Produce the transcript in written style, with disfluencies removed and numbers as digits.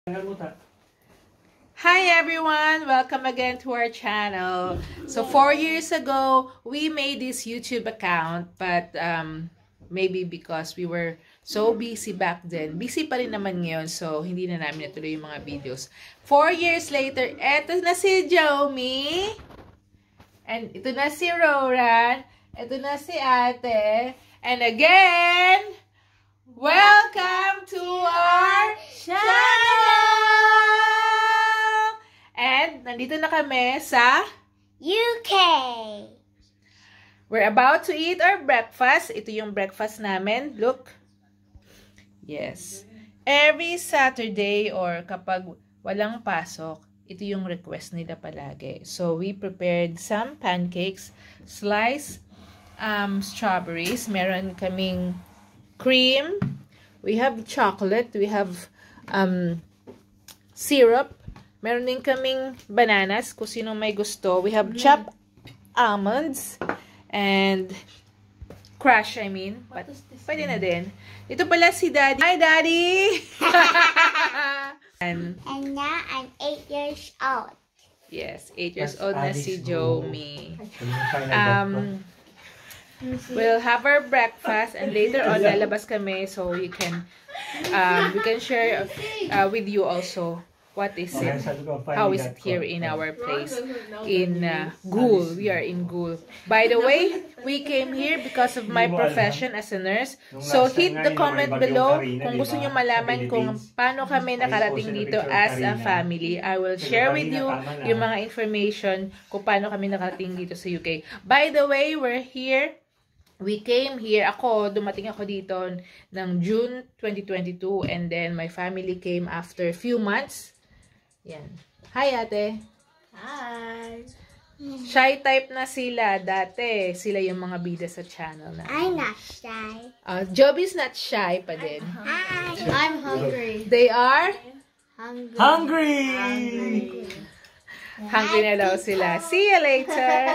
Hi everyone! Welcome again to our channel. So 4 years ago, we made this YouTube account, but maybe because we were so busy back then, busy pa rin naman ngayon, so hindi na namin natuloy yung mga videos. 4 years later, eto na si Jomi, and ito na si Roran, ito na si Ate, and again, welcome to our channel! And nandito na kami sa UK. We're about to eat our breakfast. Ito yung breakfast namin. Look. Yes. Every Saturday or kapag walang pasok, ito yung request nila palagi. So we prepared some pancakes, sliced strawberries. Meron kaming cream. We have chocolate. We have syrup. Meron din kaming bananas, kung sino may gusto. We have chopped almonds and crush, I mean. But pwede na din. Ito pala si Daddy. Hi, Daddy! And now I'm 8 years old. Yes, 8 years old na si Jomi. We'll have our breakfast and later on lalabas kami so we can share with you also what is it, how is it here in our place in Goul. We are in Goul. By the way, we came here because of my profession as a nurse. So hit the comment below kung gusto nyo malaman kung paano kami nakarating dito as a family. I will share with you yung mga information kung paano kami nakarating dito sa UK. By the way, we're here. We came here, dumating ako dito ng June 2022 and then my family came after a few months. Yan. Hi, Ate. Hi. Shy type na sila dati. Sila yung mga bida sa channel na. I'm not shy. Joby's not shy pa din. Hi. I'm hungry. They are? Hungry. Hungry na daw sila. See you later.